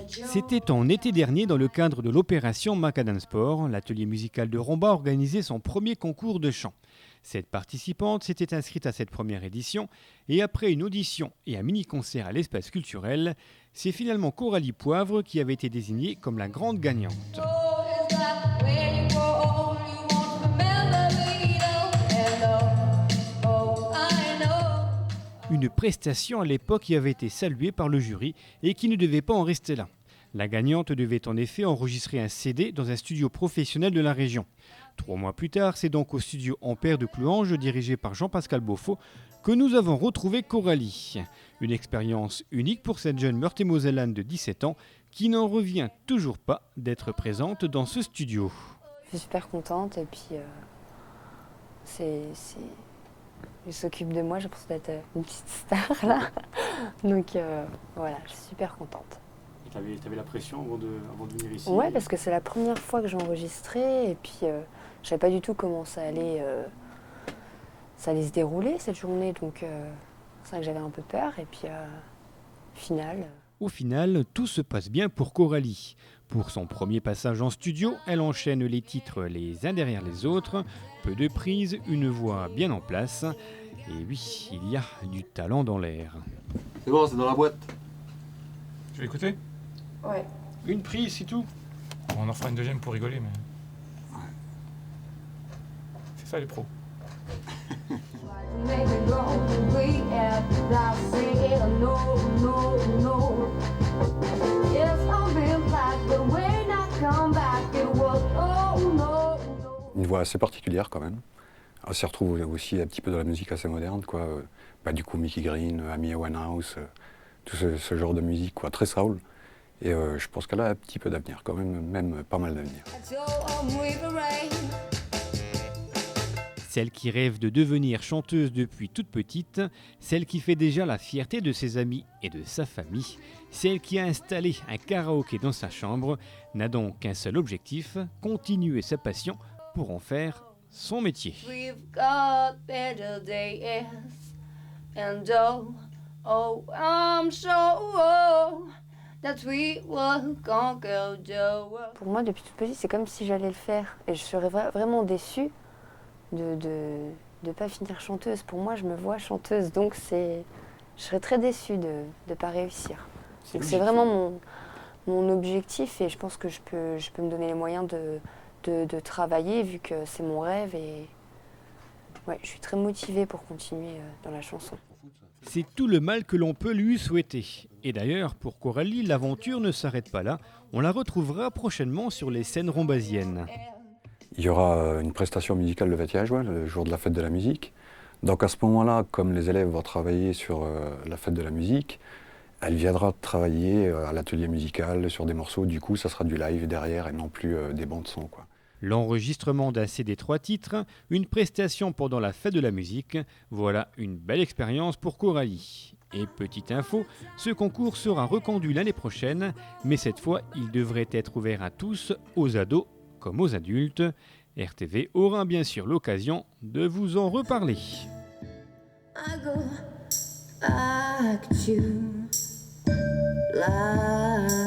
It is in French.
C'était en été dernier dans le cadre de l'opération Macadam Sport. L'atelier musical de Romba organisait son premier concours de chant. Cette participante s'était inscrite à cette première édition et après une audition et un mini-concert à l'espace culturel, c'est finalement Coralie Poivre qui avait été désignée comme la grande gagnante. Une prestation à l'époque qui avait été saluée par le jury et qui ne devait pas en rester là. La gagnante devait en effet enregistrer un CD dans un studio professionnel de la région. 3 mois plus tard, c'est donc au studio Ampère de Clouange, dirigé par Jean-Pascal Beaufort, que nous avons retrouvé Coralie. Une expérience unique pour cette jeune Meurthe-et-Mosellane de 17 ans qui n'en revient toujours pas d'être présente dans ce studio. Je suis super contente et puis il s'occupe de moi, j'ai l'impression d'être une petite star là. Donc voilà, je suis super contente. Tu avais la pression avant de venir ici? Ouais, parce que c'est la première fois que j'ai enregistré et puis je savais pas du tout comment ça allait se dérouler cette journée. Donc c'est vrai que j'avais un peu peur et puis Au final, tout se passe bien pour Coralie. Pour son premier passage en studio, elle enchaîne les titres les uns derrière les autres. Peu de prises, une voix bien en place. Et oui, il y a du talent dans l'air. C'est bon, c'est dans la boîte. Tu veux écouter? Ouais. Une prise, c'est tout. On en fera une deuxième pour rigoler, mais... Ouais. C'est ça les pros. Une voix assez particulière quand même. On s'y retrouve aussi un petit peu dans la musique assez moderne, quoi. Du coup, Mickey Green, Amy Winehouse, tout ce genre de musique, quoi, très soul. Et je pense qu'elle a un petit peu d'avenir quand même pas mal d'avenir. Celle qui rêve de devenir chanteuse depuis toute petite, celle qui fait déjà la fierté de ses amis et de sa famille, celle qui a installé un karaoké dans sa chambre, n'a donc qu'un seul objectif, continuer sa passion pour en faire son métier. We've got better days, and oh, I'm sure that we will conquer the world. Pour moi, depuis toute petite, c'est comme si j'allais le faire. Et je serais vraiment déçue de pas finir chanteuse. Pour moi, je me vois chanteuse, donc je serais très déçue de ne pas réussir. Donc c'est vraiment mon objectif et je pense que je peux me donner les moyens de travailler vu que c'est mon rêve et ouais, je suis très motivée pour continuer dans la chanson. C'est tout le mal que l'on peut lui souhaiter. Et d'ailleurs, pour Coralie, l'aventure ne s'arrête pas là. On la retrouvera prochainement sur les scènes rombasiennes. Il y aura une prestation musicale le 21 juin, le jour de la fête de la musique. Donc à ce moment-là, comme les élèves vont travailler sur la fête de la musique, elle viendra travailler à l'atelier musical sur des morceaux. Du coup, ça sera du live derrière et non plus des bandes son, quoi. L'enregistrement d'un CD 3 titres, une prestation pendant la fête de la musique, voilà une belle expérience pour Coralie. Et petite info, ce concours sera reconduit l'année prochaine, mais cette fois, il devrait être ouvert à tous, aux ados comme aux adultes. RTV aura bien sûr l'occasion de vous en reparler. I go back to life.